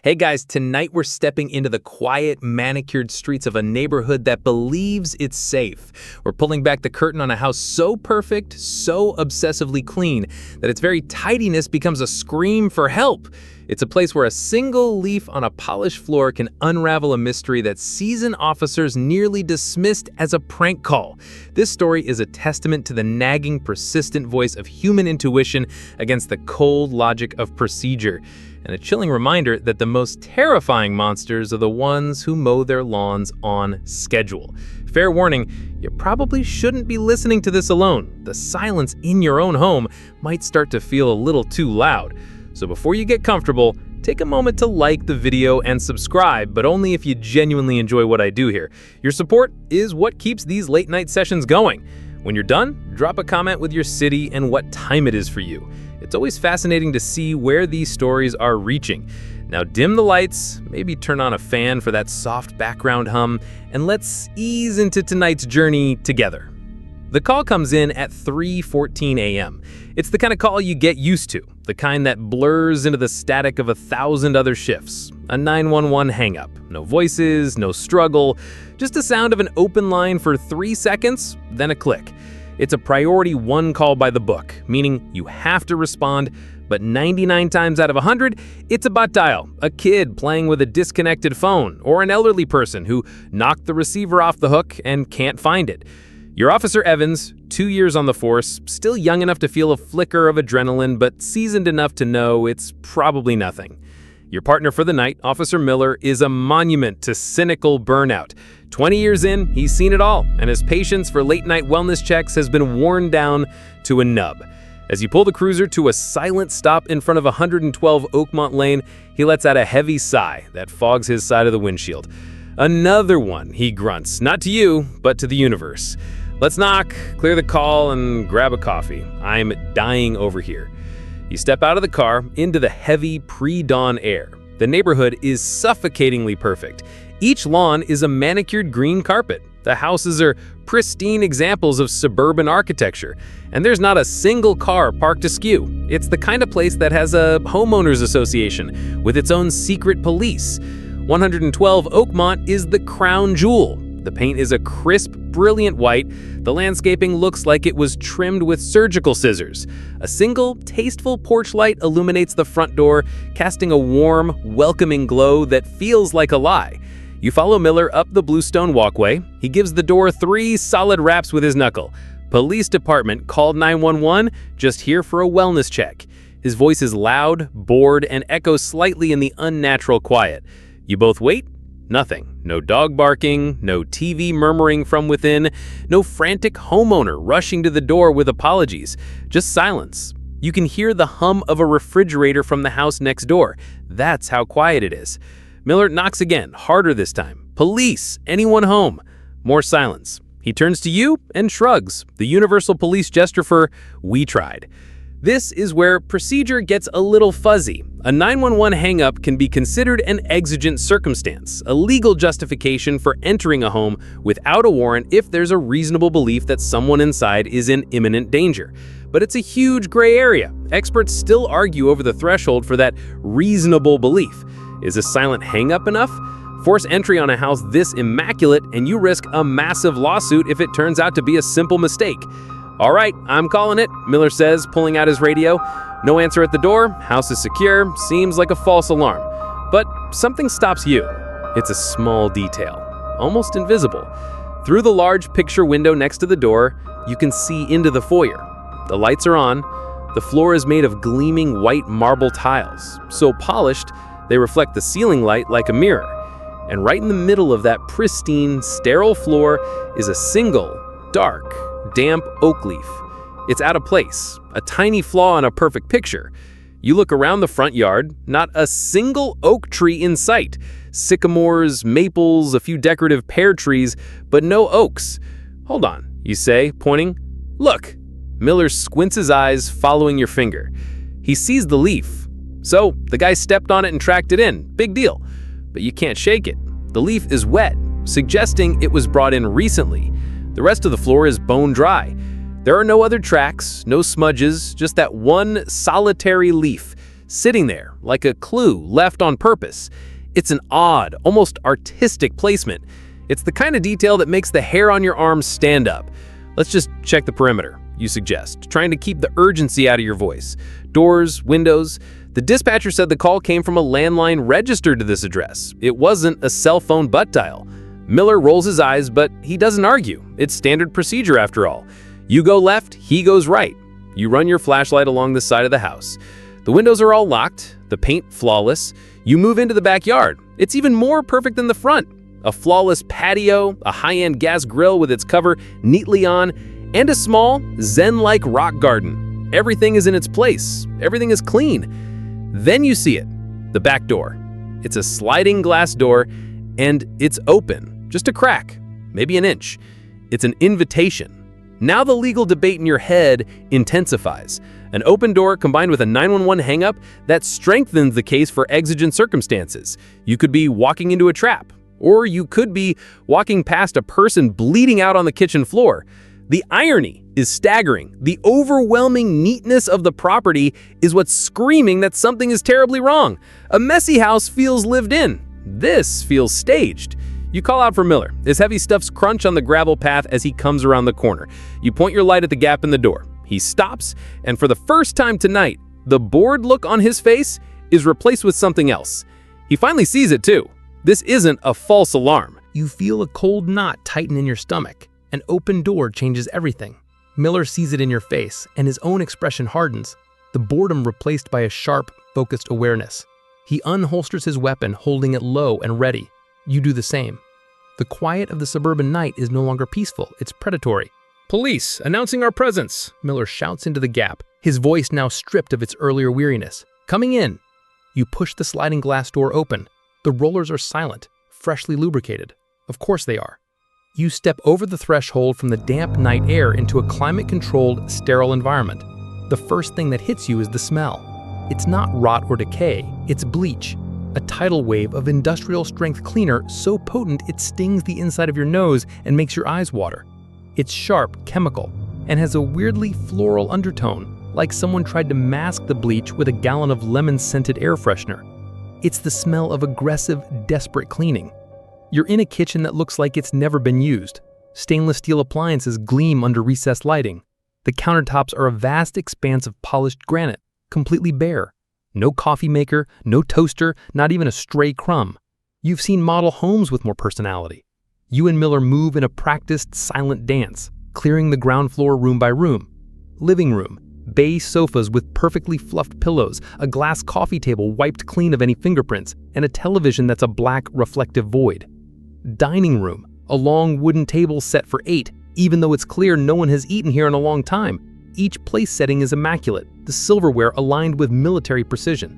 Hey guys, tonight we're stepping into the quiet, manicured streets of a neighborhood that believes it's safe. We're pulling back the curtain on a house so perfect, so obsessively clean, that its very tidiness becomes a scream for help. It's a place where a single leaf on a polished floor can unravel a mystery that seasoned officers nearly dismissed as a prank call. This story is a testament to the nagging, persistent voice of human intuition against the cold logic of procedure, and a chilling reminder that the most terrifying monsters are the ones who mow their lawns on schedule. Fair warning, you probably shouldn't be listening to this alone. The silence in your own home might start to feel a little too loud. So before you get comfortable, take a moment to like the video and subscribe, but only if you genuinely enjoy what I do here. Your support is what keeps these late night sessions going. When you're done, drop a comment with your city and what time it is for you. It's always fascinating to see where these stories are reaching. Now dim the lights, maybe turn on a fan for that soft background hum, and let's ease into tonight's journey together. The call comes in at 3:14 a.m. It's the kind of call you get used to, the kind that blurs into the static of 1,000 other shifts. A 911 hang-up. No voices, no struggle, just the sound of an open line for 3 seconds, then a click. It's a priority one call by the book, meaning you have to respond, but 99 times out of 100, it's a butt dial, a kid playing with a disconnected phone, or an elderly person who knocked the receiver off the hook and can't find it. You're Officer Evans, 2 years on the force, still young enough to feel a flicker of adrenaline, but seasoned enough to know it's probably nothing. Your partner for the night, Officer Miller, is a monument to cynical burnout. 20 years in, he's seen it all, and his patience for late-night wellness checks has been worn down to a nub. As you pull the cruiser to a silent stop in front of 112 Oakmont Lane, he lets out a heavy sigh that fogs his side of the windshield. Another one, he grunts, not to you, but to the universe. Let's knock, clear the call, and grab a coffee. I'm dying over here. You step out of the car into the heavy pre-dawn air. The neighborhood is suffocatingly perfect. Each lawn is a manicured green carpet. The houses are pristine examples of suburban architecture, and there's not a single car parked askew. It's the kind of place that has a homeowners association with its own secret police. 112 Oakmont is the crown jewel. The paint is a crisp, brilliant white. The landscaping looks like it was trimmed with surgical scissors. A single, tasteful porch light illuminates the front door, casting a warm, welcoming glow that feels like a lie. You follow Miller up the bluestone walkway. He gives the door 3 solid raps with his knuckle. Police department called 911, just here for a wellness check. His voice is loud, bored, and echoes slightly in the unnatural quiet. You both wait. Nothing. No dog barking, no TV murmuring from within, no frantic homeowner rushing to the door with apologies. Just silence. You can hear the hum of a refrigerator from the house next door. That's how quiet it is. Miller knocks again, harder this time. Police! Anyone home? More silence. He turns to you and shrugs, the universal police gesture for, "We tried." This is where procedure gets a little fuzzy. A 911 hang-up can be considered an exigent circumstance, a legal justification for entering a home without a warrant if there's a reasonable belief that someone inside is in imminent danger. But it's a huge gray area. Experts still argue over the threshold for that reasonable belief. Is a silent hang-up enough? Force entry on a house this immaculate, and you risk a massive lawsuit if it turns out to be a simple mistake. "All right, I'm calling it," Miller says, pulling out his radio. No answer at the door, house is secure, seems like a false alarm. But something stops you. It's a small detail, almost invisible. Through the large picture window next to the door, you can see into the foyer. The lights are on. The floor is made of gleaming white marble tiles, so polished they reflect the ceiling light like a mirror. And right in the middle of that pristine, sterile floor is a single, dark, damp oak leaf. It's out of place, a tiny flaw in a perfect picture. You look around the front yard, not a single oak tree in sight. Sycamores, maples, a few decorative pear trees, but no oaks. "Hold on," you say, pointing. "Look." Miller squints his eyes, following your finger. He sees the leaf. So, the guy stepped on it and tracked it in. Big deal. But you can't shake it. The leaf is wet, suggesting it was brought in recently. The rest of the floor is bone dry. There are no other tracks, no smudges, just that one solitary leaf, sitting there like a clue left on purpose. It's an odd, almost artistic placement. It's the kind of detail that makes the hair on your arms stand up. Let's just check the perimeter, you suggest, trying to keep the urgency out of your voice. Doors, windows. The dispatcher said the call came from a landline registered to this address. It wasn't a cell phone butt dial. Miller rolls his eyes, but he doesn't argue. It's standard procedure after all. You go left, he goes right. You run your flashlight along the side of the house. The windows are all locked, the paint flawless. You move into the backyard. It's even more perfect than the front. A flawless patio, a high-end gas grill with its cover neatly on, and a small, zen-like rock garden. Everything is in its place. Everything is clean. Then you see it, the back door. It's a sliding glass door, and it's open, just a crack, maybe an inch. It's an invitation. Now the legal debate in your head intensifies. An open door combined with a 911 hang-up, that strengthens the case for exigent circumstances. You could be walking into a trap, or you could be walking past a person bleeding out on the kitchen floor. The irony is staggering. The overwhelming neatness of the property is what's screaming that something is terribly wrong. A messy house feels lived in. This feels staged. You call out for Miller. His heavy stuffs crunch on the gravel path as he comes around the corner. You point your light at the gap in the door. He stops, and for the first time tonight, the bored look on his face is replaced with something else. He finally sees it too. This isn't a false alarm. You feel a cold knot tighten in your stomach. An open door changes everything. Miller sees it in your face, and his own expression hardens, the boredom replaced by a sharp, focused awareness. He unholsters his weapon, holding it low and ready. You do the same. The quiet of the suburban night is no longer peaceful, it's predatory. "Police, announcing our presence," Miller shouts into the gap, his voice now stripped of its earlier weariness. "Coming in." You push the sliding glass door open. The rollers are silent, freshly lubricated. Of course they are. You step over the threshold from the damp night air into a climate-controlled, sterile environment. The first thing that hits you is the smell. It's not rot or decay, it's bleach. A tidal wave of industrial-strength cleaner so potent it stings the inside of your nose and makes your eyes water. It's sharp, chemical, and has a weirdly floral undertone, like someone tried to mask the bleach with a gallon of lemon-scented air freshener. It's the smell of aggressive, desperate cleaning. You're in a kitchen that looks like it's never been used. Stainless steel appliances gleam under recessed lighting. The countertops are a vast expanse of polished granite, completely bare. No coffee maker, no toaster, not even a stray crumb. You've seen model homes with more personality. You and Miller move in a practiced, silent dance, clearing the ground floor room by room. Living room, beige sofas with perfectly fluffed pillows, a glass coffee table wiped clean of any fingerprints, and a television that's a black, reflective void. Dining room, a long wooden table set for 8, even though it's clear no one has eaten here in a long time. Each place setting is immaculate, the silverware aligned with military precision.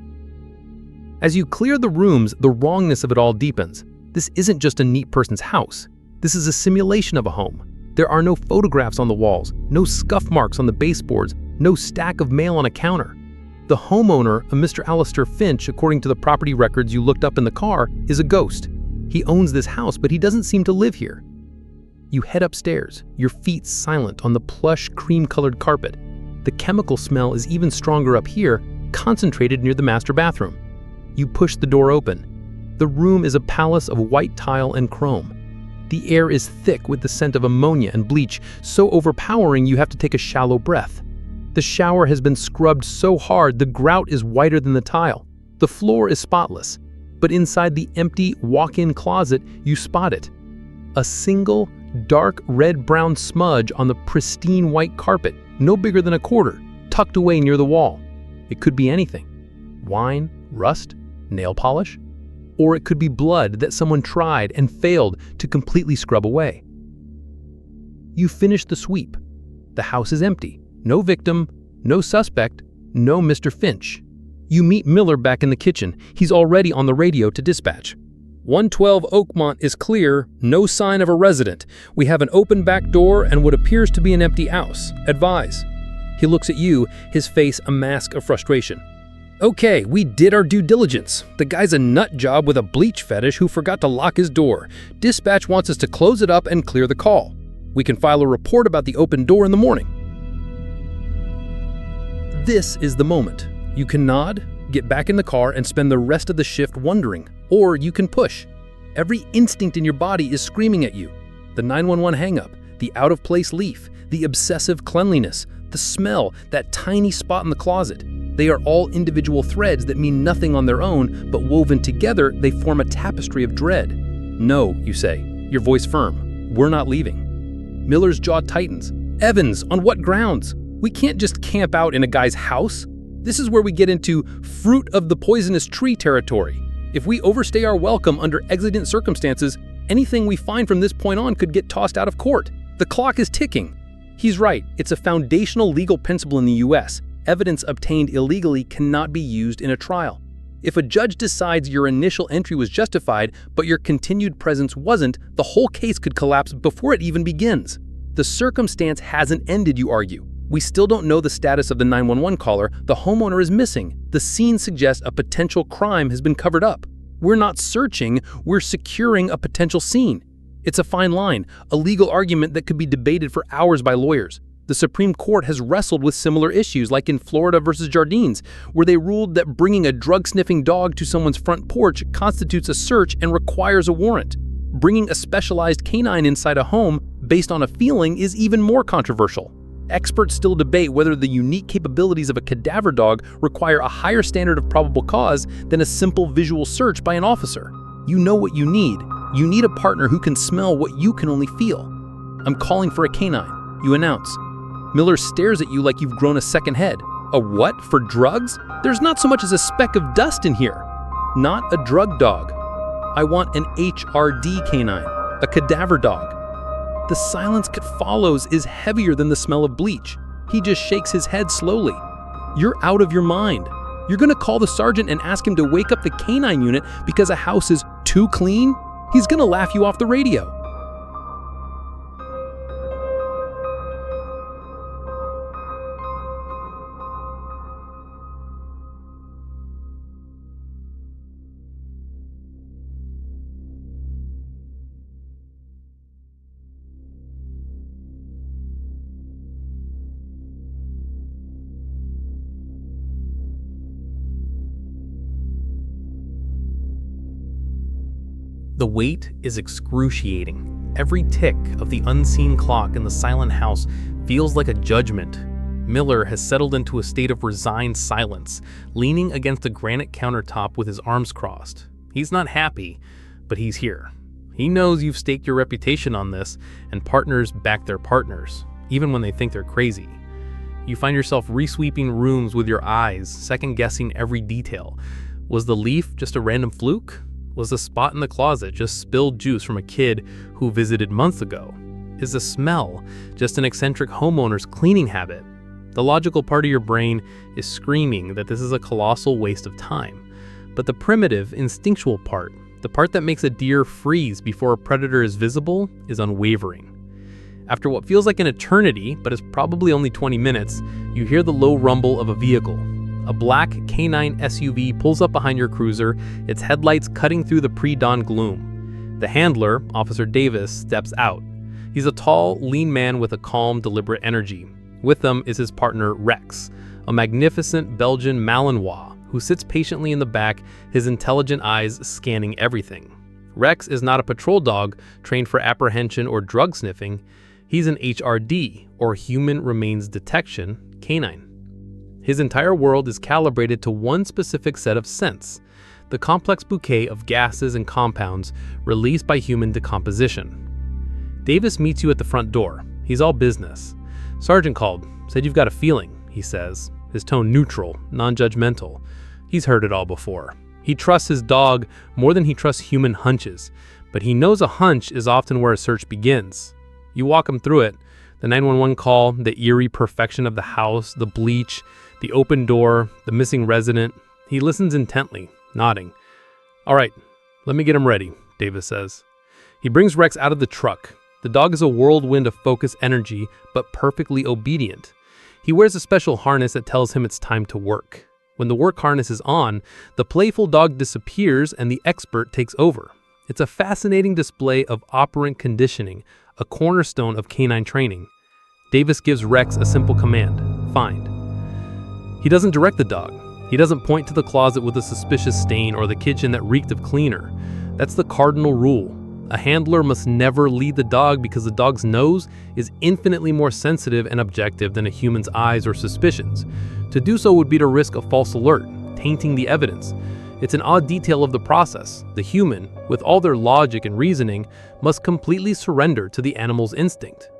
As you clear the rooms, the wrongness of it all deepens. This isn't just a neat person's house. This is a simulation of a home. There are no photographs on the walls, no scuff marks on the baseboards, no stack of mail on a counter. The homeowner, a Mr. Alistair Finch, according to the property records you looked up in the car, is a ghost. He owns this house, but he doesn't seem to live here. You head upstairs, your feet silent on the plush, cream-colored carpet. The chemical smell is even stronger up here, concentrated near the master bathroom. You push the door open. The room is a palace of white tile and chrome. The air is thick with the scent of ammonia and bleach, so overpowering you have to take a shallow breath. The shower has been scrubbed so hard the grout is whiter than the tile. The floor is spotless, but inside the empty walk-in closet you spot it. A single, dark red-brown smudge on the pristine white carpet, no bigger than a quarter, tucked away near the wall. It could be anything. Wine, rust, nail polish, or it could be blood that someone tried and failed to completely scrub away. You finish the sweep. The house is empty. No victim, no suspect, no Mr. Finch. You meet Miller back in the kitchen. He's already on the radio to dispatch. 112 Oakmont is clear, no sign of a resident. We have an open back door and what appears to be an empty house. Advise. He looks at you, his face a mask of frustration. Okay, we did our due diligence. The guy's a nut job with a bleach fetish who forgot to lock his door. Dispatch wants us to close it up and clear the call. We can file a report about the open door in the morning. This is the moment. You can nod, get back in the car and spend the rest of the shift wondering, or you can push. Every instinct in your body is screaming at you. The 911 hang-up, the out-of-place leaf, the obsessive cleanliness, the smell, that tiny spot in the closet. They are all individual threads that mean nothing on their own, but woven together, they form a tapestry of dread. No, you say, your voice firm. We're not leaving. Miller's jaw tightens. Evans, on what grounds? We can't just camp out in a guy's house. This is where we get into fruit of the poisonous tree territory. If we overstay our welcome under exigent circumstances, anything we find from this point on could get tossed out of court. The clock is ticking. He's right. It's a foundational legal principle in the U.S. Evidence obtained illegally cannot be used in a trial. If a judge decides your initial entry was justified, but your continued presence wasn't, the whole case could collapse before it even begins. The circumstance hasn't ended, you argue. We still don't know the status of the 911 caller. The homeowner is missing. The scene suggests a potential crime has been covered up. We're not searching, we're securing a potential scene. It's a fine line, a legal argument that could be debated for hours by lawyers. The Supreme Court has wrestled with similar issues, like in Florida versus Jardines, where they ruled that bringing a drug-sniffing dog to someone's front porch constitutes a search and requires a warrant. Bringing a specialized canine inside a home based on a feeling is even more controversial. Experts still debate whether the unique capabilities of a cadaver dog require a higher standard of probable cause than a simple visual search by an officer. You know what you need. You need a partner who can smell what you can only feel. I'm calling for a canine, you announce. Miller stares at you like you've grown a second head. A what? For drugs? There's not so much as a speck of dust in here. Not a drug dog. I want an HRD K9, a cadaver dog. The silence that follows is heavier than the smell of bleach. He just shakes his head slowly. You're out of your mind. You're gonna call the sergeant and ask him to wake up the canine unit because a house is too clean? He's gonna laugh you off the radio. The wait is excruciating. Every tick of the unseen clock in the silent house feels like a judgment. Miller has settled into a state of resigned silence, leaning against the granite countertop with his arms crossed. He's not happy, but he's here. He knows you've staked your reputation on this, and partners back their partners, even when they think they're crazy. You find yourself resweeping rooms with your eyes, second-guessing every detail. Was the leaf just a random fluke? Was the spot in the closet just spilled juice from a kid who visited months ago? Is the smell just an eccentric homeowner's cleaning habit? The logical part of your brain is screaming that this is a colossal waste of time. But the primitive, instinctual part, the part that makes a deer freeze before a predator is visible, is unwavering. After what feels like an eternity, but is probably only 20 minutes, you hear the low rumble of a vehicle. A black K9 SUV pulls up behind your cruiser, its headlights cutting through the pre-dawn gloom. The handler, Officer Davis, steps out. He's a tall, lean man with a calm, deliberate energy. With them is his partner, Rex, a magnificent Belgian Malinois who sits patiently in the back, his intelligent eyes scanning everything. Rex is not a patrol dog trained for apprehension or drug sniffing. He's an HRD, or Human Remains Detection, canine. His entire world is calibrated to one specific set of scents, the complex bouquet of gases and compounds released by human decomposition. Davis meets you at the front door. He's all business. Sergeant called, said you've got a feeling, he says, his tone neutral, non-judgmental. He's heard it all before. He trusts his dog more than he trusts human hunches, but he knows a hunch is often where a search begins. You walk him through it, the 911 call, the eerie perfection of the house, the bleach, the open door, the missing resident. He listens intently, nodding. All right, let me get him ready, Davis says. He brings Rex out of the truck. The dog is a whirlwind of focused energy, but perfectly obedient. He wears a special harness that tells him it's time to work. When the work harness is on, the playful dog disappears and the expert takes over. It's a fascinating display of operant conditioning, a cornerstone of canine training. Davis gives Rex a simple command, find. He doesn't direct the dog. He He doesn't point to the closet with a suspicious stain or the kitchen that reeked of cleaner. That's the cardinal rule. A handler must never lead the dog because the dog's nose is infinitely more sensitive and objective than a human's eyes or suspicions. To do so would be to risk a false alert, tainting the evidence. It's an odd detail of the process. The human, with all their logic and reasoning, must completely surrender to the animal's instinct.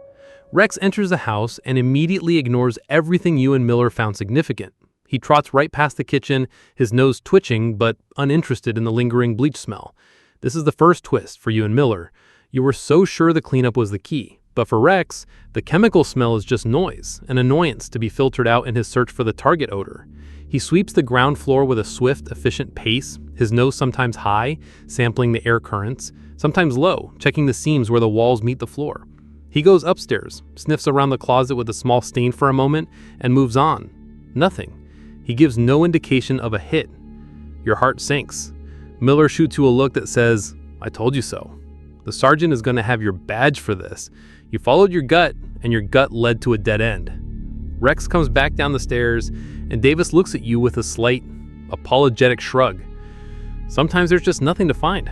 Rex enters the house and immediately ignores everything you and Miller found significant. He trots right past the kitchen, his nose twitching but uninterested in the lingering bleach smell. This is the first twist for you and Miller. You were so sure the cleanup was the key. But for Rex, the chemical smell is just noise, an annoyance to be filtered out in his search for the target odor. He sweeps the ground floor with a swift, efficient pace, his nose sometimes high, sampling the air currents, sometimes low, checking the seams where the walls meet the floor. He goes upstairs, sniffs around the closet with a small stain for a moment, and moves on. Nothing. He gives no indication of a hit. Your heart sinks. Miller shoots you a look that says, "I told you so." The sergeant is going to have your badge for this. You followed your gut, and your gut led to a dead end. Rex comes back down the stairs, and Davis looks at you with a slight, apologetic shrug. Sometimes there's just nothing to find.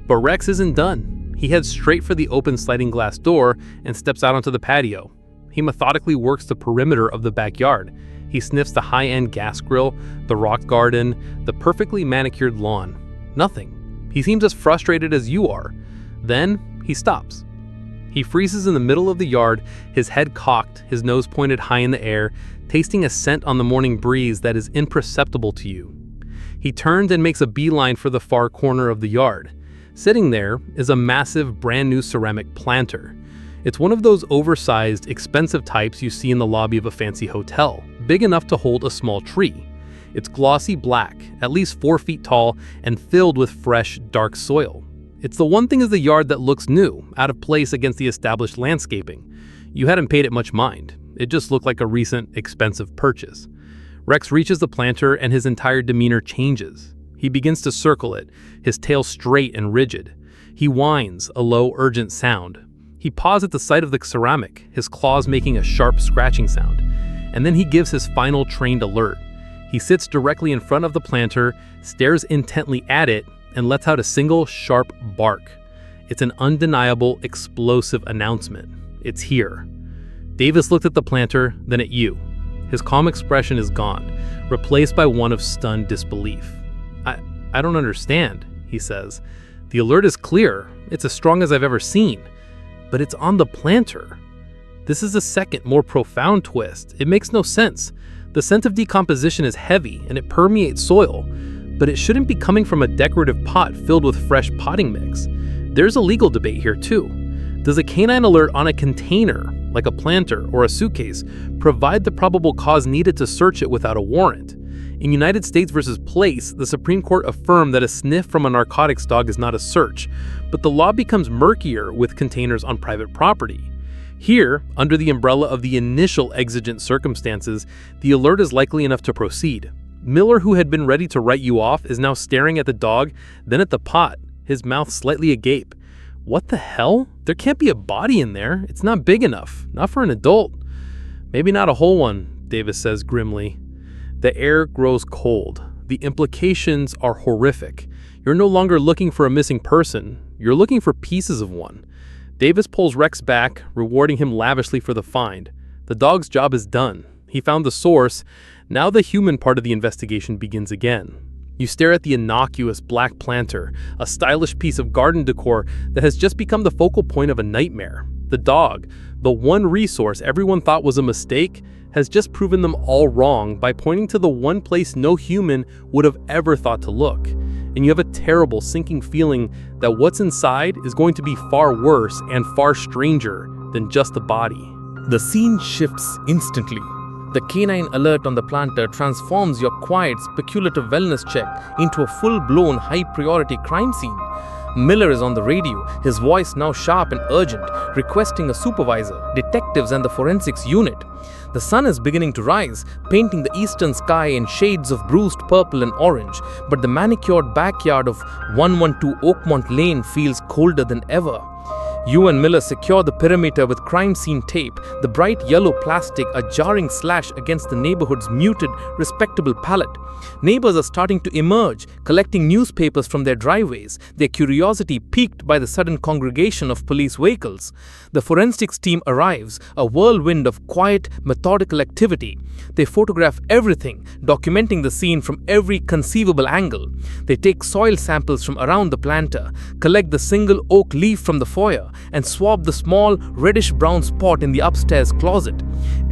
But Rex isn't done. He heads straight for the open sliding glass door and steps out onto the patio. He methodically works the perimeter of the backyard. He sniffs the high-end gas grill, the rock garden, the perfectly manicured lawn. Nothing. He seems as frustrated as you are. Then, he stops. He freezes in the middle of the yard, his head cocked, his nose pointed high in the air, tasting a scent on the morning breeze that is imperceptible to you. He turns and makes a beeline for the far corner of the yard. Sitting there is a massive, brand-new ceramic planter. It's one of those oversized, expensive types you see in the lobby of a fancy hotel, big enough to hold a small tree. It's glossy black, at least 4 feet tall, and filled with fresh, dark soil. It's the one thing of the yard that looks new, out of place against the established landscaping. You hadn't paid it much mind. It just looked like a recent, expensive purchase. Rex reaches the planter and his entire demeanor changes. He begins to circle it, his tail straight and rigid. He whines, a low, urgent sound. He paws at the sight of the ceramic, his claws making a sharp scratching sound. And then he gives his final trained alert. He sits directly in front of the planter, stares intently at it, and lets out a single, sharp bark. It's an undeniable, explosive announcement. It's here. Davis looked at the planter, then at you. His calm expression is gone, replaced by one of stunned disbelief. I don't understand, he says. The alert is clear. It's as strong as I've ever seen. But it's on the planter. This is a second, more profound twist. It makes no sense. The scent of decomposition is heavy and it permeates soil, but it shouldn't be coming from a decorative pot filled with fresh potting mix. There's a legal debate here too. Does a canine alert on a container, like a planter or a suitcase, provide the probable cause needed to search it without a warrant? In United States v. Place, the Supreme Court affirmed that a sniff from a narcotics dog is not a search, but the law becomes murkier with containers on private property. Here, under the umbrella of the initial exigent circumstances, the alert is likely enough to proceed. Miller, who had been ready to write you off, is now staring at the dog, then at the pot, his mouth slightly agape. What the hell? There can't be a body in there. It's not big enough. Not for an adult. Maybe not a whole one, Davis says grimly. The air grows cold. The implications are horrific. You're no longer looking for a missing person. You're looking for pieces of one. Davis pulls Rex back, rewarding him lavishly for the find. The dog's job is done. He found the source. Now the human part of the investigation begins again. You stare at the innocuous black planter, a stylish piece of garden decor that has just become the focal point of a nightmare. The dog, the one resource everyone thought was a mistake, has just proven them all wrong by pointing to the one place no human would have ever thought to look. And you have a terrible, sinking feeling that what's inside is going to be far worse and far stranger than just the body. The scene shifts instantly. The canine alert on the planter transforms your quiet, speculative wellness check into a full-blown, high-priority crime scene. Miller is on the radio, his voice now sharp and urgent, requesting a supervisor, detectives, and the forensics unit. The sun is beginning to rise, painting the eastern sky in shades of bruised purple and orange, but the manicured backyard of 112 Oakmont Lane feels colder than ever. You and Miller secure the perimeter with crime scene tape, the bright yellow plastic a jarring slash against the neighborhood's muted, respectable palette. Neighbors are starting to emerge, collecting newspapers from their driveways, their curiosity piqued by the sudden congregation of police vehicles. The forensics team arrives, a whirlwind of quiet, methodical activity. They photograph everything, documenting the scene from every conceivable angle. They take soil samples from around the planter, collect the single oak leaf from the foyer, and swab the small, reddish-brown spot in the upstairs closet.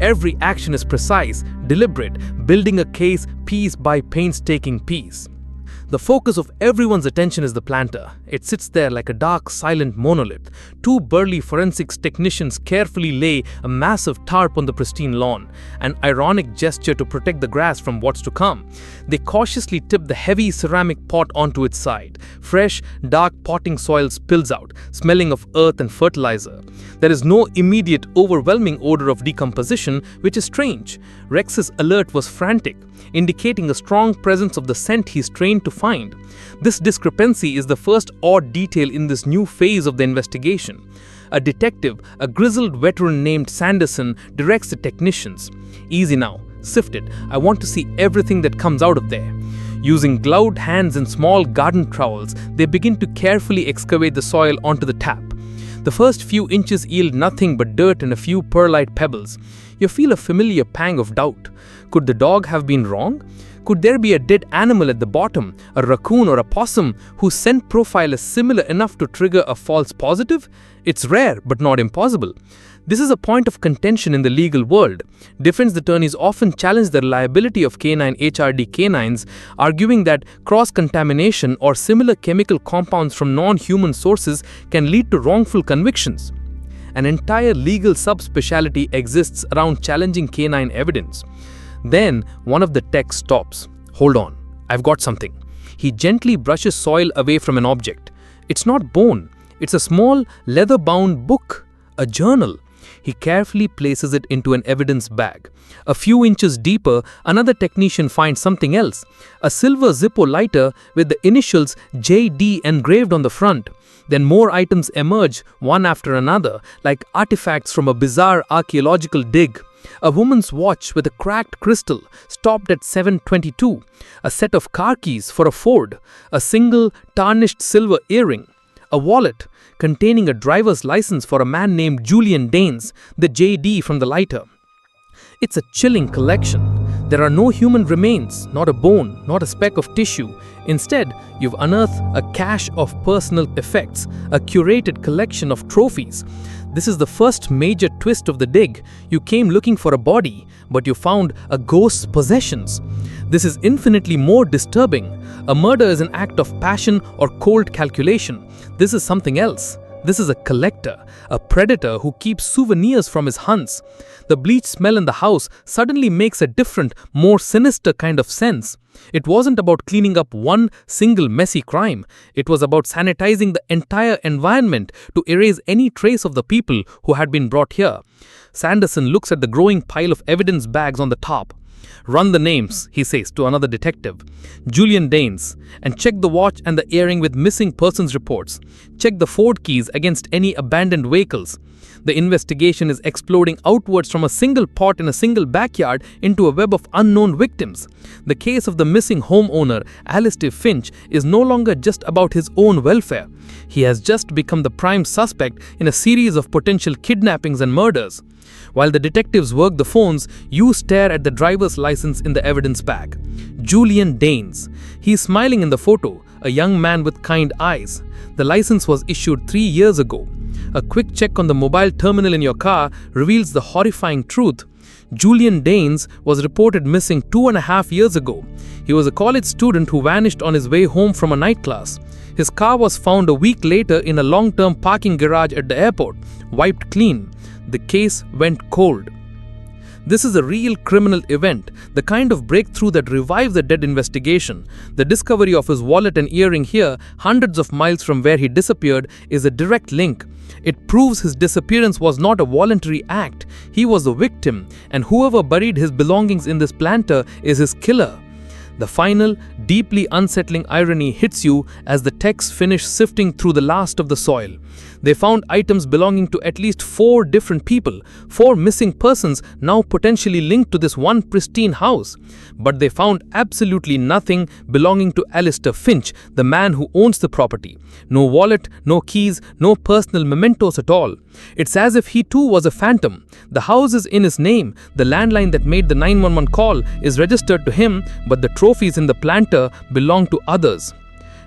Every action is precise, deliberate, building a case piece by painstaking piece. The focus of everyone's attention is the planter. It sits there like a dark, silent monolith. Two burly forensics technicians carefully lay a massive tarp on the pristine lawn, an ironic gesture to protect the grass from what's to come. They cautiously tip the heavy ceramic pot onto its side. Fresh, dark potting soil spills out, smelling of earth and fertilizer. There is no immediate, overwhelming odor of decomposition, which is strange. Rex's alert was frantic, indicating a strong presence of the scent he's trained to find. This discrepancy is the first odd detail in this new phase of the investigation. A detective, a grizzled veteran named Sanderson, directs the technicians. Easy now, sift it. I want to see everything that comes out of there. Using gloved hands and small garden trowels, they begin to carefully excavate the soil onto the tap. The first few inches yield nothing but dirt and a few perlite pebbles. You feel a familiar pang of doubt. Could the dog have been wrong? Could there be a dead animal at the bottom, a raccoon or a possum, whose scent profile is similar enough to trigger a false positive? It's rare, but not impossible. This is a point of contention in the legal world. Defense attorneys often challenge the reliability of canine HRD K9s, arguing that cross-contamination or similar chemical compounds from non-human sources can lead to wrongful convictions. An entire legal subspecialty exists around challenging canine evidence. Then, one of the techs stops. Hold on, I've got something. He gently brushes soil away from an object. It's not bone. It's a small, leather-bound book, a journal. He carefully places it into an evidence bag. A few inches deeper, another technician finds something else. A silver Zippo lighter with the initials JD engraved on the front. Then more items emerge, one after another, like artifacts from a bizarre archaeological dig. A woman's watch with a cracked crystal, stopped at 7:22. A set of car keys for a Ford. A single, tarnished silver earring. A wallet containing a driver's license for a man named Julian Danes, the JD from the lighter. It's a chilling collection. There are no human remains, not a bone, not a speck of tissue. Instead, you've unearthed a cache of personal effects, a curated collection of trophies. This is the first major twist of the dig. You came looking for a body, but you found a ghost's possessions. This is infinitely more disturbing. A murder is an act of passion or cold calculation. This is something else. This is a collector, a predator who keeps souvenirs from his hunts. The bleach smell in the house suddenly makes a different, more sinister kind of sense. It wasn't about cleaning up one single messy crime. It was about sanitizing the entire environment to erase any trace of the people who had been brought here. Sanderson looks at the growing pile of evidence bags on the top. Run the names, he says to another detective. Julian Danes. And check the watch and the earring with missing persons reports. Check the Ford keys against any abandoned vehicles. The investigation is exploding outwards from a single pot in a single backyard into a web of unknown victims. The case of the missing homeowner, Alistair Finch, is no longer just about his own welfare. He has just become the prime suspect in a series of potential kidnappings and murders. While the detectives work the phones, you stare at the driver's license in the evidence bag. Julian Danes. He's smiling in the photo, a young man with kind eyes. The license was issued 3 years ago. A quick check on the mobile terminal in your car reveals the horrifying truth. Julian Danes was reported missing 2.5 years ago. He was a college student who vanished on his way home from a night class. His car was found a week later in a long-term parking garage at the airport, wiped clean. The case went cold. This is a real criminal event, the kind of breakthrough that revives a dead investigation. The discovery of his wallet and earring here, hundreds of miles from where he disappeared, is a direct link. It proves his disappearance was not a voluntary act. He was the victim, and whoever buried his belongings in this planter is his killer. The final, deeply unsettling irony hits you as the techs finish sifting through the last of the soil. They found items belonging to at least 4 different people, 4 missing persons now potentially linked to this one pristine house. But they found absolutely nothing belonging to Alistair Finch, the man who owns the property. No wallet, no keys, no personal mementos at all. It's as if he too was a phantom. The house is in his name, the landline that made the 911 call is registered to him, but the trophies in the planter belong to others.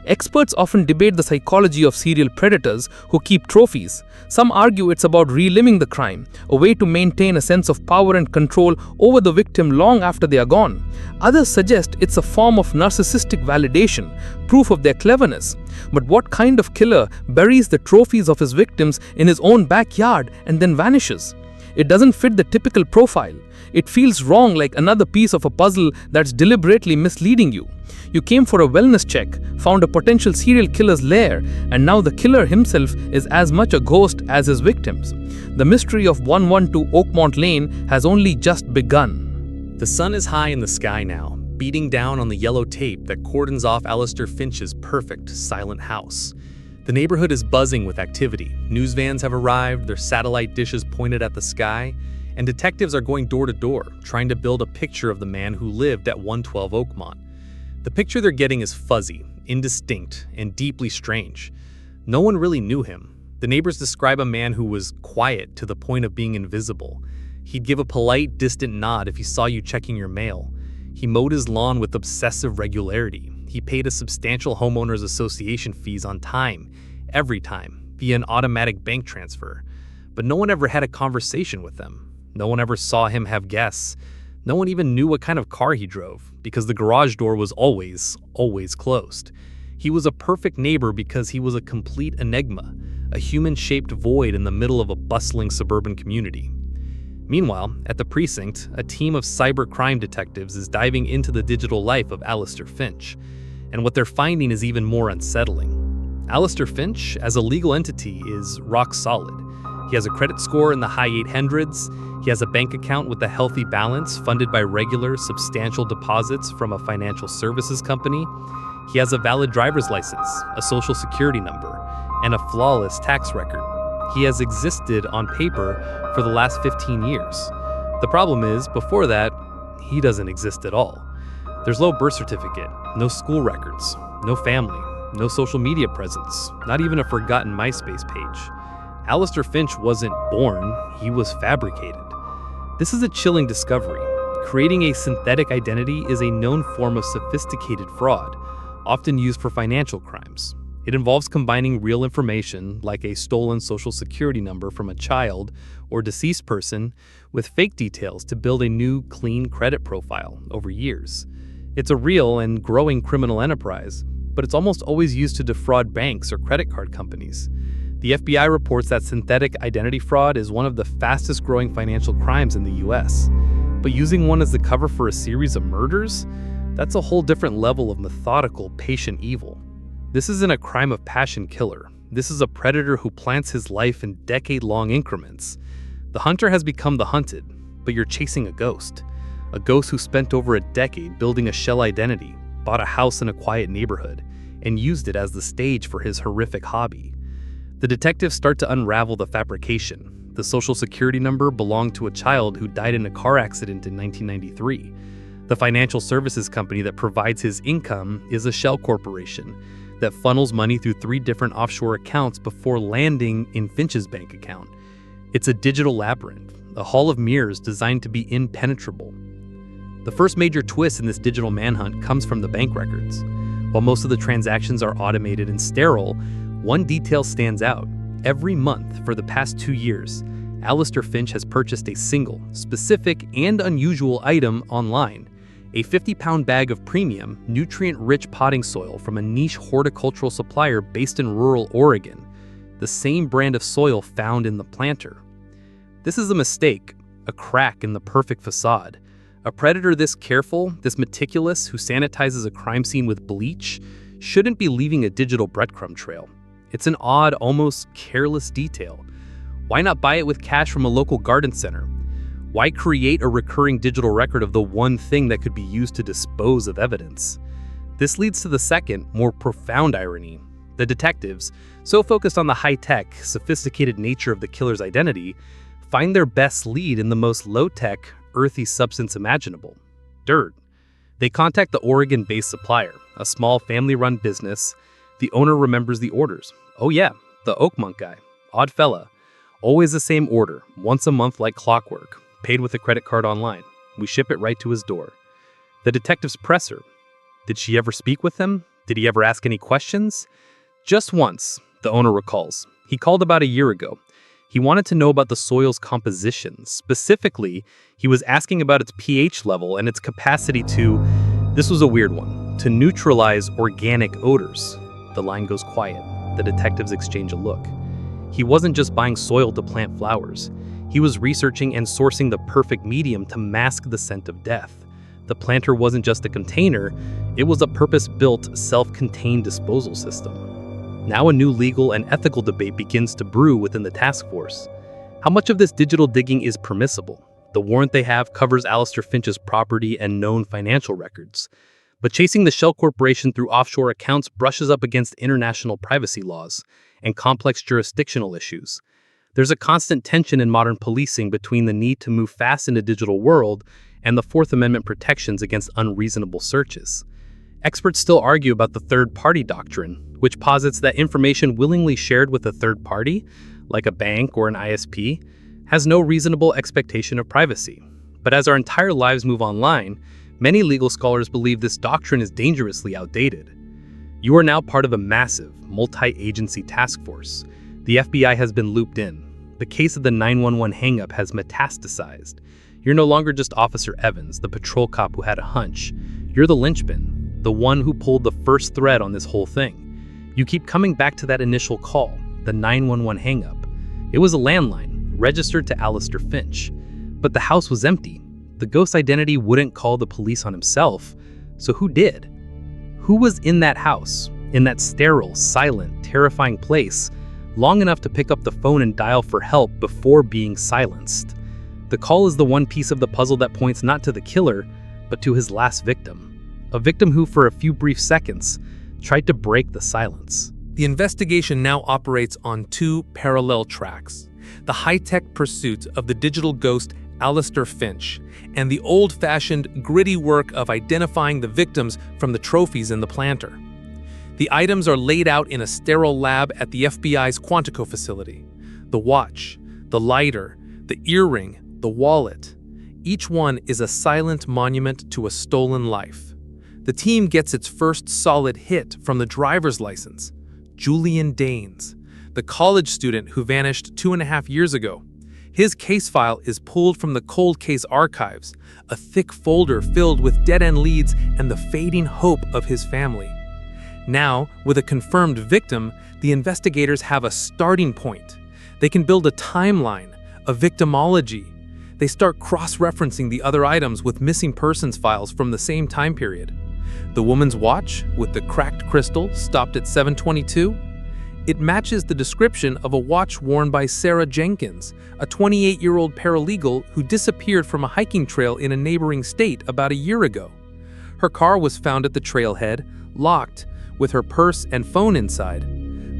Experts often debate the psychology of serial predators who keep trophies. Some argue it's about reliving the crime, a way to maintain a sense of power and control over the victim long after they are gone. Others suggest it's a form of narcissistic validation, proof of their cleverness. But what kind of killer buries the trophies of his victims in his own backyard and then vanishes? It doesn't fit the typical profile. It feels wrong, like another piece of a puzzle that's deliberately misleading you. You came for a wellness check, found a potential serial killer's lair, and now the killer himself is as much a ghost as his victims. The mystery of 112 Oakmont Lane has only just begun. The sun is high in the sky now, beating down on the yellow tape that cordons off Alistair Finch's perfect silent house. The neighborhood is buzzing with activity. News vans have arrived, their satellite dishes pointed at the sky, and detectives are going door to door, trying to build a picture of the man who lived at 112 Oakmont. The picture they're getting is fuzzy, indistinct, and deeply strange. No one really knew him. The neighbors describe a man who was quiet to the point of being invisible. He'd give a polite, distant nod if he saw you checking your mail. He mowed his lawn with obsessive regularity. He paid a substantial homeowners association fees on time, every time, via an automatic bank transfer. But no one ever had a conversation with him. No one ever saw him have guests. No one even knew what kind of car he drove, because the garage door was always closed. He was a perfect neighbor because he was a complete enigma, a human-shaped void in the middle of a bustling suburban community. Meanwhile, at the precinct, a team of cybercrime detectives is diving into the digital life of Alistair Finch, and what they're finding is even more unsettling. Alistair Finch, as a legal entity, is rock solid. He has a credit score in the high 800s. He has a bank account with a healthy balance funded by regular, substantial deposits from a financial services company. He has a valid driver's license, a social security number, and a flawless tax record. He has existed on paper for the last 15 years. The problem is, before that, he doesn't exist at all. There's no birth certificate, no school records, no family, no social media presence, not even a forgotten MySpace page. Alistair Finch wasn't born, he was fabricated. This is a chilling discovery. Creating a synthetic identity is a known form of sophisticated fraud, often used for financial crimes. It involves combining real information, like a stolen social security number from a child or deceased person, with fake details to build a new, clean credit profile over years. It's a real and growing criminal enterprise, but it's almost always used to defraud banks or credit card companies. The FBI reports that synthetic identity fraud is one of the fastest growing financial crimes in the US. But using one as the cover for a series of murders? That's a whole different level of methodical, patient evil. This isn't a crime of passion killer. This is a predator who plants his life in decade-long increments. The hunter has become the hunted, but you're chasing a ghost. A ghost who spent over a decade building a shell identity, bought a house in a quiet neighborhood, and used it as the stage for his horrific hobby. The detectives start to unravel the fabrication. The social security number belonged to a child who died in a car accident in 1993. The financial services company that provides his income is a shell corporation that funnels money through 3 different offshore accounts before landing in Finch's bank account. It's a digital labyrinth, a hall of mirrors designed to be impenetrable. The first major twist in this digital manhunt comes from the bank records. While most of the transactions are automated and sterile, one detail stands out. Every month for the past 2 years, Alistair Finch has purchased a single, specific, and unusual item online: a 50-pound bag of premium, nutrient-rich potting soil from a niche horticultural supplier based in rural Oregon, the same brand of soil found in the planter. This is a mistake, a crack in the perfect facade. A predator this careful, this meticulous, who sanitizes a crime scene with bleach, shouldn't be leaving a digital breadcrumb trail. It's an odd, almost careless detail. Why not buy it with cash from a local garden center? Why create a recurring digital record of the one thing that could be used to dispose of evidence? This leads to the second, more profound irony. The The detectives, so focused on the high-tech, sophisticated nature of the killer's identity, find their best lead in the most low-tech, earthy substance imaginable: dirt. They contact the Oregon-based supplier, a small family-run business. The owner remembers the orders. Oh yeah, the Oakmont guy. Odd fella. Always the same order, once a month like clockwork, paid with a credit card online. We ship it right to his door. The detectives press her. Did she ever speak with him? Did he ever ask any questions? Just once, the owner recalls. He called about a year ago. He wanted to know about the soil's composition. Specifically, he was asking about its pH level and its capacity to, this was a weird one, to neutralize organic odors. The line goes quiet. The detectives exchange a look. He wasn't just buying soil to plant flowers. He was researching and sourcing the perfect medium to mask the scent of death. The planter wasn't just a container, it was a purpose-built, self-contained disposal system. Now a new legal and ethical debate begins to brew within the task force. How much of this digital digging is permissible? The warrant they have covers Alistair Finch's property and known financial records. But chasing the shell corporation through offshore accounts brushes up against international privacy laws and complex jurisdictional issues. There's a constant tension in modern policing between the need to move fast in a digital world and the Fourth Amendment protections against unreasonable searches. Experts still argue about the third-party doctrine, which posits that information willingly shared with a third party, like a bank or an ISP, has no reasonable expectation of privacy. But as our entire lives move online, many legal scholars believe this doctrine is dangerously outdated. You are now part of a massive, multi-agency task force. The FBI has been looped in. The case of the 911 hang-up has metastasized. You're no longer just Officer Evans, the patrol cop who had a hunch. You're the linchpin, the one who pulled the first thread on this whole thing. You keep coming back to that initial call, the 911 hang-up. It was a landline, registered to Alistair Finch. But the house was empty. The ghost's identity wouldn't call the police on himself, so who did? Who was in that house, in that sterile, silent, terrifying place, long enough to pick up the phone and dial for help before being silenced? The call is the one piece of the puzzle that points not to the killer, but to his last victim. A victim who, for a few brief seconds, tried to break the silence. The investigation now operates on two parallel tracks: the high-tech pursuit of the digital ghost Alistair Finch, and the old-fashioned, gritty work of identifying the victims from the trophies in the planter. The items are laid out in a sterile lab at the FBI's Quantico facility. The watch, the lighter, the earring, the wallet. Each one is a silent monument to a stolen life. The team gets its first solid hit from the driver's license: Julian Danes, the college student who vanished 2.5 years ago. His case file is pulled from the cold case archives, a thick folder filled with dead-end leads and the fading hope of his family. Now, with a confirmed victim, the investigators have a starting point. They can build a timeline, a victimology. They start cross-referencing the other items with missing persons files from the same time period. The woman's watch, with the cracked crystal, stopped at 7:22. It matches the description of a watch worn by Sarah Jenkins, a 28-year-old paralegal who disappeared from a hiking trail in a neighboring state about a year ago. Her car was found at the trailhead, locked, with her purse and phone inside.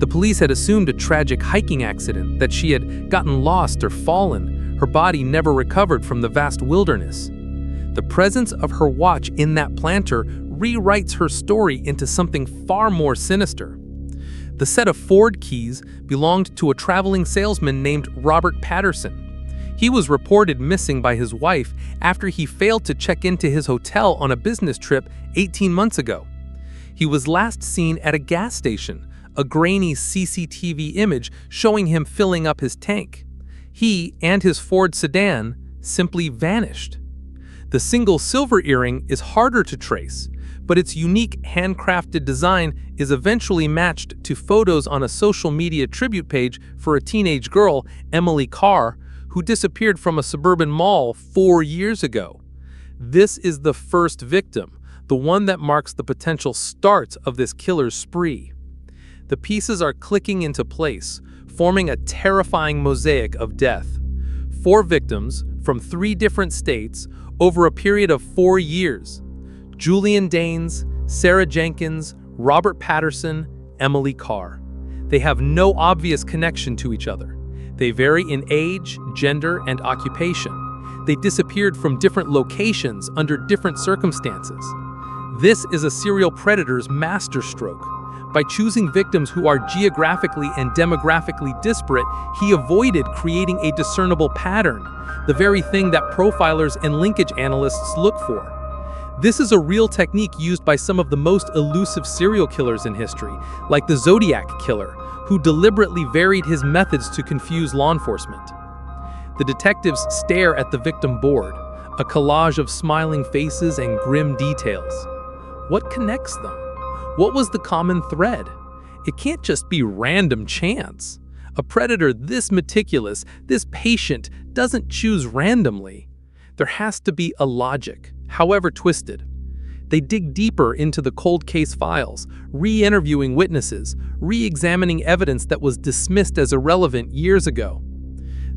The police had assumed a tragic hiking accident, that she had gotten lost or fallen, her body never recovered from the vast wilderness. The presence of her watch in that planter rewrites her story into something far more sinister. The set of Ford keys belonged to a traveling salesman named Robert Patterson. He was reported missing by his wife after he failed to check into his hotel on a business trip 18 months ago. He was last seen at a gas station, a grainy CCTV image showing him filling up his tank. He and his Ford sedan simply vanished. The single silver earring is harder to trace, but its unique handcrafted design is eventually matched to photos on a social media tribute page for a teenage girl, Emily Carr, who disappeared from a suburban mall 4 years ago. This is the first victim, the one that marks the potential start of this killer's spree. The pieces are clicking into place, forming a terrifying mosaic of death. 4 victims from 3 different states over a period of 4 years. Julian Danes, Sarah Jenkins, Robert Patterson, Emily Carr. They have no obvious connection to each other. They vary in age, gender, and occupation. They disappeared from different locations under different circumstances. This is a serial predator's masterstroke. By choosing victims who are geographically and demographically disparate, he avoided creating a discernible pattern, the very thing that profilers and linkage analysts look for. This is a real technique used by some of the most elusive serial killers in history, like the Zodiac Killer, who deliberately varied his methods to confuse law enforcement. The detectives stare at the victim board, a collage of smiling faces and grim details. What connects them? What was the common thread? It can't just be random chance. A predator this meticulous, this patient, doesn't choose randomly. There has to be a logic, however twisted. They dig deeper into the cold case files, re-interviewing witnesses, re-examining evidence that was dismissed as irrelevant years ago.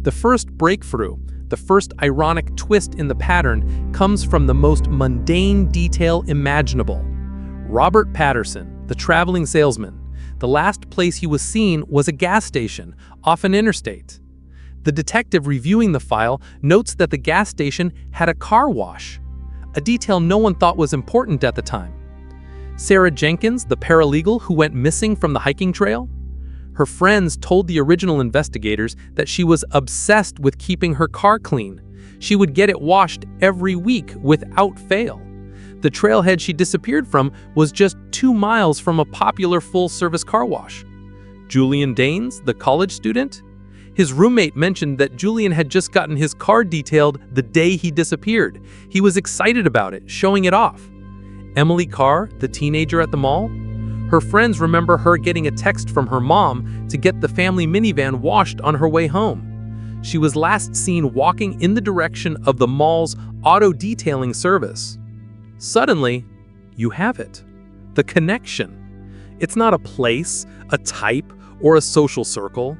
The first breakthrough, the first ironic twist in the pattern, comes from the most mundane detail imaginable. Robert Patterson, the traveling salesman. The last place he was seen was a gas station, off an interstate. The detective reviewing the file notes that the gas station had a car wash, a detail no one thought was important at the time. Sarah Jenkins, the paralegal who went missing from the hiking trail? Her friends told the original investigators that she was obsessed with keeping her car clean. She would get it washed every week without fail. The trailhead she disappeared from was just 2 miles from a popular full-service car wash. Julian Danes, the college student? His roommate mentioned that Julian had just gotten his car detailed the day he disappeared. He was excited about it, showing it off. Emily Carr, the teenager at the mall? Her friends remember her getting a text from her mom to get the family minivan washed on her way home. She was last seen walking in the direction of the mall's auto detailing service. Suddenly, you have it. The connection. It's not a place, a type, or a social circle.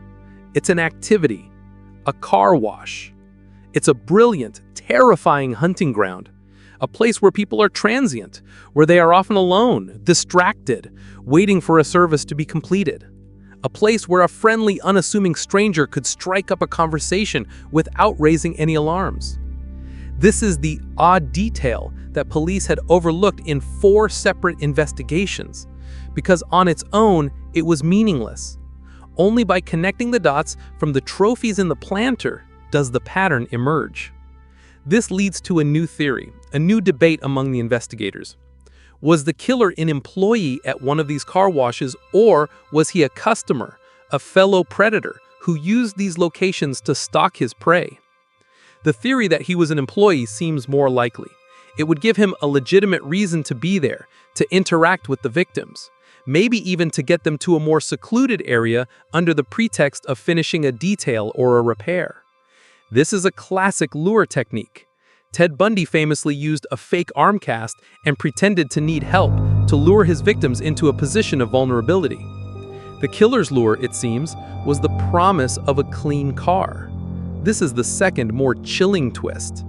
It's an activity, a car wash. It's a brilliant, terrifying hunting ground, a place where people are transient, where they are often alone, distracted, waiting for a service to be completed. A place where a friendly, unassuming stranger could strike up a conversation without raising any alarms. This is the odd detail that police had overlooked in 4 separate investigations, because on its own, it was meaningless. Only by connecting the dots from the trophies in the planter does the pattern emerge. This leads to a new theory, a new debate among the investigators. Was the killer an employee at one of these car washes, or was he a customer, a fellow predator who used these locations to stalk his prey? The theory that he was an employee seems more likely. It would give him a legitimate reason to be there, to interact with the victims, maybe even to get them to a more secluded area under the pretext of finishing a detail or a repair. This is a classic lure technique. Ted Bundy famously used a fake arm cast and pretended to need help to lure his victims into a position of vulnerability. The killer's lure, it seems, was the promise of a clean car. This is the second, more chilling twist.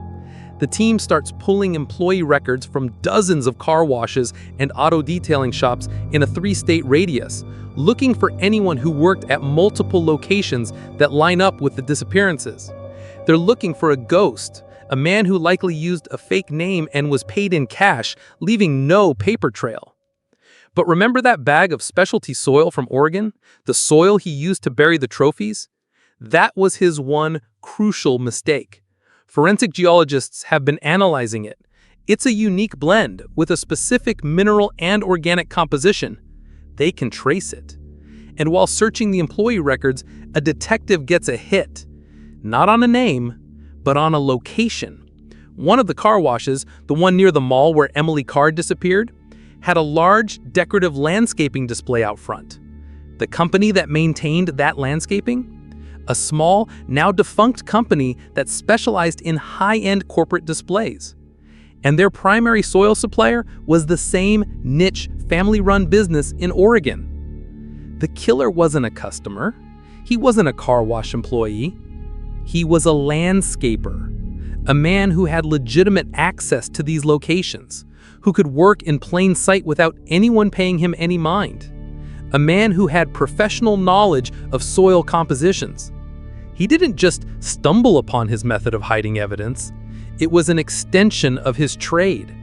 The team starts pulling employee records from dozens of car washes and auto detailing shops in a 3-state radius, looking for anyone who worked at multiple locations that line up with the disappearances. They're looking for a ghost, a man who likely used a fake name and was paid in cash, leaving no paper trail. But remember that bag of specialty soil from Oregon? The soil he used to bury the trophies? That was his one crucial mistake. Forensic geologists have been analyzing it. It's a unique blend with a specific mineral and organic composition. They can trace it. And while searching the employee records, a detective gets a hit. Not on a name, but on a location. One of the car washes, the one near the mall where Emily Carr disappeared, had a large decorative landscaping display out front. The company that maintained that landscaping? A small, now defunct company that specialized in high-end corporate displays. And their primary soil supplier was the same niche, family-run business in Oregon. The killer wasn't a customer. He wasn't a car wash employee. He was a landscaper, a man who had legitimate access to these locations, who could work in plain sight without anyone paying him any mind. a man who had professional knowledge of soil compositions. He didn't just stumble upon his method of hiding evidence, it was an extension of his trade.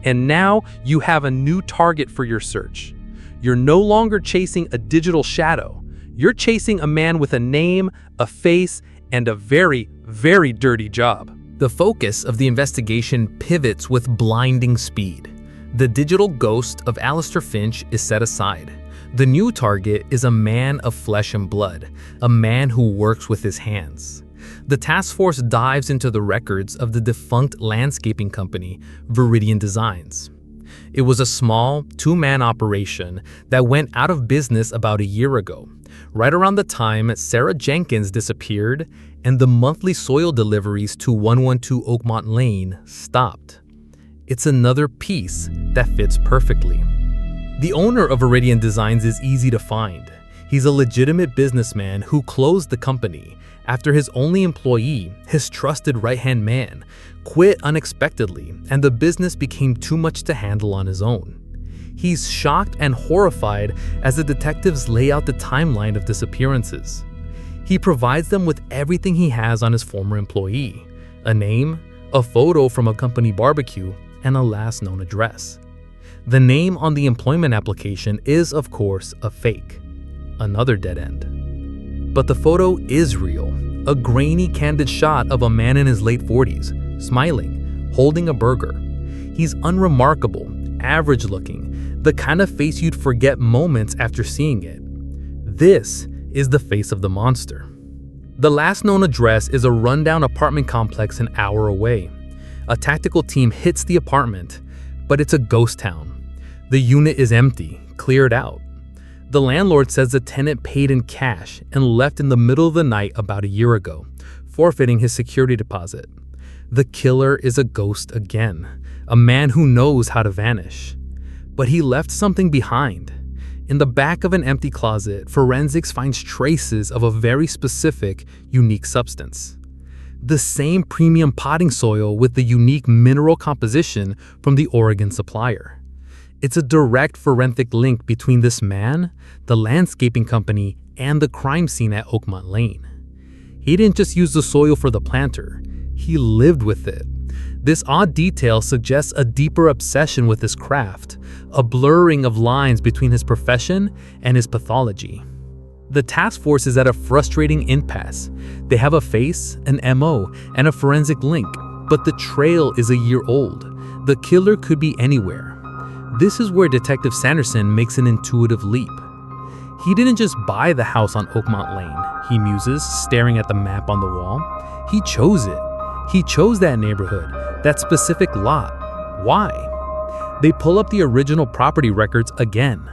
And now you have a new target for your search. You're no longer chasing a digital shadow. You're chasing a man with a name, a face, and a very, very dirty job. The focus of the investigation pivots with blinding speed. The digital ghost of Alistair Finch is set aside. The new target is a man of flesh and blood, a man who works with his hands. The task force dives into the records of the defunct landscaping company, Viridian Designs. It was a small, two-man operation that went out of business about a year ago, right around the time Sarah Jenkins disappeared and the monthly soil deliveries to 112 Oakmont Lane stopped. It's another piece that fits perfectly. The owner of Viridian Designs is easy to find. He's a legitimate businessman who closed the company after his only employee, his trusted right-hand man, quit unexpectedly and the business became too much to handle on his own. He's shocked and horrified as the detectives lay out the timeline of disappearances. He provides them with everything he has on his former employee: a name, a photo from a company barbecue, and a last known address. The name on the employment application is, of course, a fake. Another dead end. But the photo is real. A grainy, candid shot of a man in his late 40s, smiling, holding a burger. He's unremarkable, average-looking, the kind of face you'd forget moments after seeing it. This is the face of the monster. The last known address is a rundown apartment complex an hour away. A tactical team hits the apartment, but it's a ghost town. The unit is empty, cleared out. The landlord says the tenant paid in cash and left in the middle of the night about a year ago, forfeiting his security deposit. The killer is a ghost again, a man who knows how to vanish. But he left something behind. In the back of an empty closet, forensics finds traces of a very specific, unique substance. The same premium potting soil with the unique mineral composition from the Oregon supplier. It's a direct forensic link between this man, the landscaping company, and the crime scene at Oakmont Lane. He didn't just use the soil for the planter, he lived with it. This odd detail suggests a deeper obsession with his craft, a blurring of lines between his profession and his pathology. The task force is at a frustrating impasse. They have a face, an MO, and a forensic link, but the trail is a year old. The killer could be anywhere. This is where Detective Sanderson makes an intuitive leap. He didn't just buy the house on Oakmont Lane, he muses, staring at the map on the wall. He chose it. He chose that neighborhood, that specific lot. Why? They pull up the original property records again.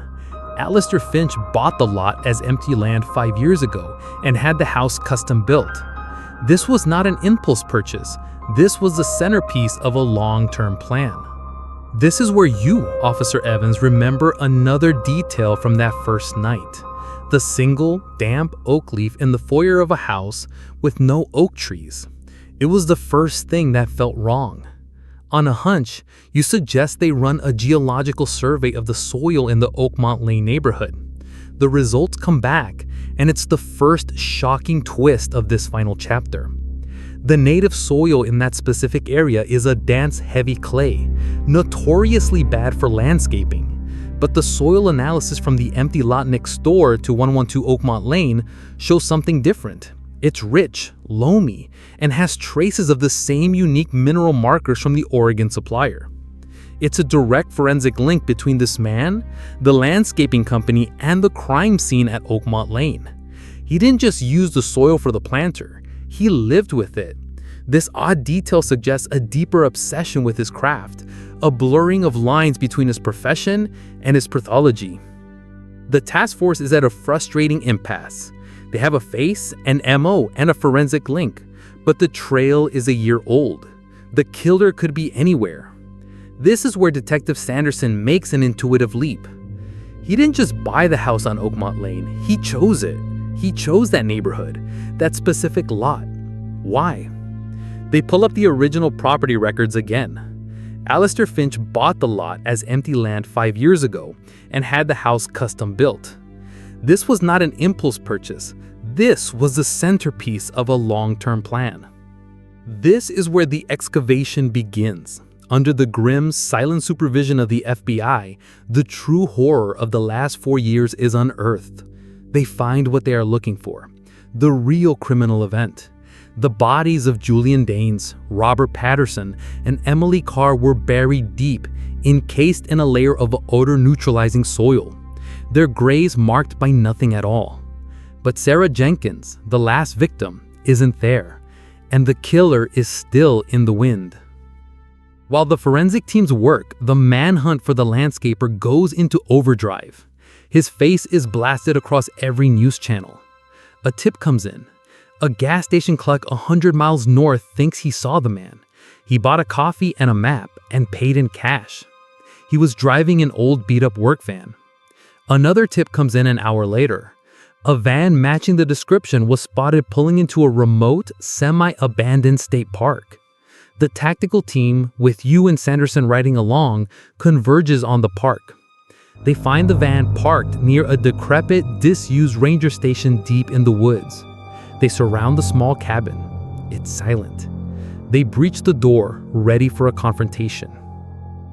Alistair Finch bought the lot as empty land 5 years ago and had the house custom built. This was not an impulse purchase. This was the centerpiece of a long-term plan. This is where you, Officer Evans, remember another detail from that first night. The single, damp oak leaf in the foyer of a house with no oak trees. It was the first thing that felt wrong. On a hunch, you suggest they run a geological survey of the soil in the Oakmont Lane neighborhood. The results come back, and it's the first shocking twist of this final chapter. The native soil in that specific area is a dense-heavy clay, notoriously bad for landscaping. But the soil analysis from the empty lot next door to 112 Oakmont Lane shows something different. It's rich, loamy, and has traces of the same unique mineral markers from the Oregon supplier. It's a direct forensic link between this man, the landscaping company, and the crime scene at Oakmont Lane. He didn't just use the soil for the planter, he lived with it. This odd detail suggests a deeper obsession with his craft, a blurring of lines between his profession and his pathology. The task force is at a frustrating impasse. They have a face, an MO, and a forensic link, but the trail is a year old. The killer could be anywhere. This is where Detective Sanderson makes an intuitive leap. He didn't just buy the house on Oakmont Lane, he chose it. He chose that neighborhood, that specific lot. Why? They pull up the original property records again. Alistair Finch bought the lot as empty land 5 years ago and had the house custom built. This was not an impulse purchase. This was the centerpiece of a long-term plan. This is where the excavation begins. Under the grim, silent supervision of the FBI, the true horror of the last 4 years is unearthed. They find what they are looking for, the real criminal event. The bodies of Julian Danes, Robert Patterson, and Emily Carr were buried deep, encased in a layer of odor-neutralizing soil, their graves marked by nothing at all. But Sarah Jenkins, the last victim, isn't there, and the killer is still in the wind. While the forensic teams work, the manhunt for the landscaper goes into overdrive. His face is blasted across every news channel. A tip comes in. A gas station clerk 100 miles north thinks he saw the man. He bought a coffee and a map and paid in cash. He was driving an old beat-up work van. Another tip comes in an hour later. A van matching the description was spotted pulling into a remote, semi-abandoned state park. The tactical team, with Yu and Sanderson riding along, converges on the park. They find the van parked near a decrepit, disused ranger station deep in the woods. They surround the small cabin. It's silent. They breach the door, ready for a confrontation.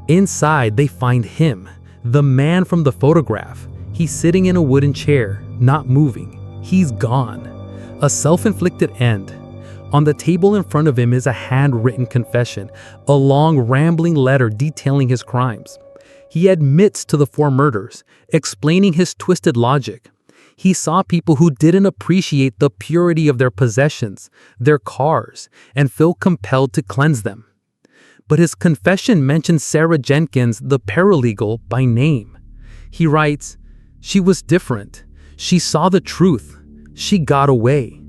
Inside, they find him, the man from the photograph. He's sitting in a wooden chair, not moving. He's gone. A self-inflicted end. On the table in front of him is a handwritten confession, a long, rambling letter detailing his crimes. He admits to the 4 murders, explaining his twisted logic. He saw people who didn't appreciate the purity of their possessions, their cars, and felt compelled to cleanse them. But his confession mentions Sarah Jenkins, the paralegal, by name. He writes, "She was different. She saw the truth. She got away."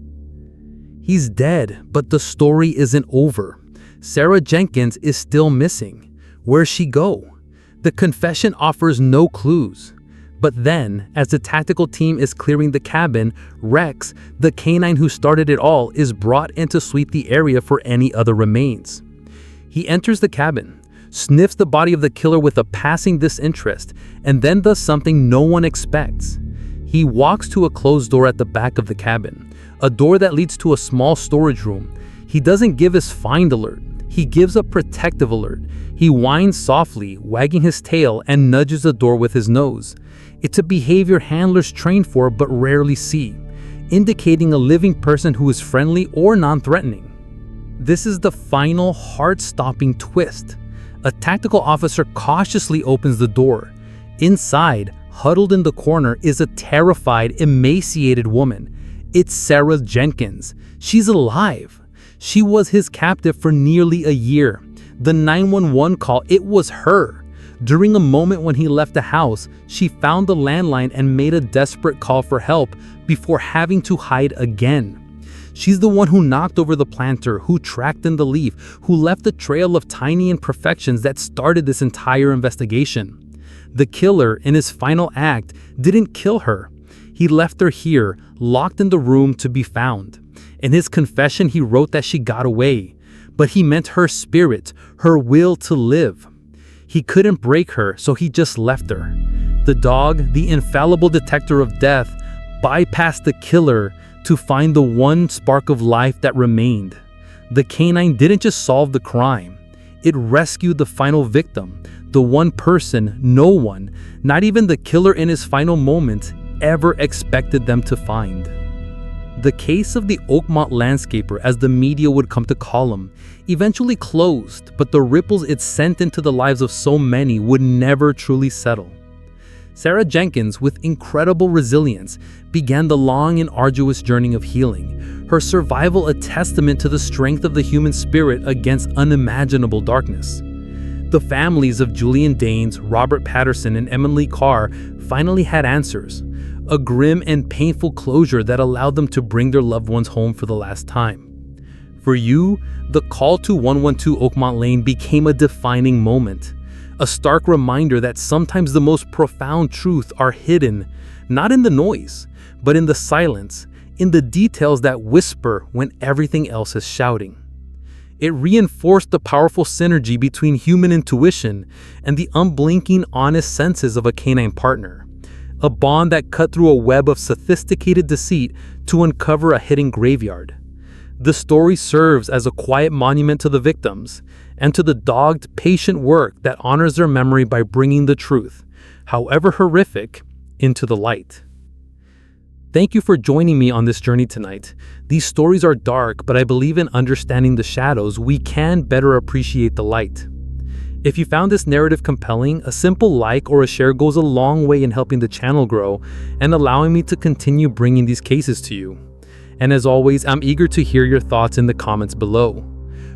He's dead, but the story isn't over. Sarah Jenkins is still missing. Where'd she go? The confession offers no clues. But then, as the tactical team is clearing the cabin, Rex, the canine who started it all, is brought in to sweep the area for any other remains. He enters the cabin, sniffs the body of the killer with a passing disinterest, and then does something no one expects. He walks to a closed door at the back of the cabin, a door that leads to a small storage room. He doesn't give his find alert. He gives a protective alert. He whines softly, wagging his tail, and nudges the door with his nose. It's a behavior handlers train for but rarely see, indicating a living person who is friendly or non-threatening. This is the final, heart-stopping twist. A tactical officer cautiously opens the door. Inside, huddled in the corner, is a terrified, emaciated woman. It's Sarah Jenkins. She's alive. She was his captive for nearly a year. The 911 call, it was her. During a moment when he left the house, she found the landline and made a desperate call for help before having to hide again. She's the one who knocked over the planter, who tracked in the leaf, who left a trail of tiny imperfections that started this entire investigation. The killer, in his final act, didn't kill her. He left her here, locked in the room to be found. In his confession, he wrote that she got away, but he meant her spirit, her will to live. He couldn't break her, so he just left her. The dog, the infallible detector of death, bypassed the killer to find the one spark of life that remained. The canine didn't just solve the crime. It rescued the final victim, the one person no one, not even the killer in his final moments, ever expected them to find. The case of the Oakmont landscaper, as the media would come to call him, eventually closed, but the ripples it sent into the lives of so many would never truly settle. Sarah Jenkins, with incredible resilience, began the long and arduous journey of healing, her survival a testament to the strength of the human spirit against unimaginable darkness. The families of Julian Danes, Robert Patterson, and Emily Carr finally had answers, a grim and painful closure that allowed them to bring their loved ones home for the last time. For you, the call to 112 Oakmont Lane became a defining moment, a stark reminder that sometimes the most profound truths are hidden, not in the noise, but in the silence, in the details that whisper when everything else is shouting. It reinforced the powerful synergy between human intuition and the unblinking, honest senses of a canine partner. a bond that cut through a web of sophisticated deceit to uncover a hidden graveyard. The story serves as a quiet monument to the victims and to the dogged, patient work that honors their memory by bringing the truth, however horrific, into the light. Thank you for joining me on this journey tonight. These stories are dark, but I believe in understanding the shadows, we can better appreciate the light. If you found this narrative compelling, a simple like or a share goes a long way in helping the channel grow and allowing me to continue bringing these cases to you. And as always, I'm eager to hear your thoughts in the comments below.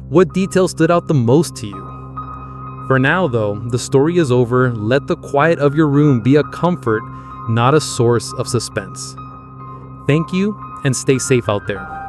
What details stood out the most to you? For now, though, the story is over. Let the quiet of your room be a comfort, not a source of suspense. Thank you, and stay safe out there.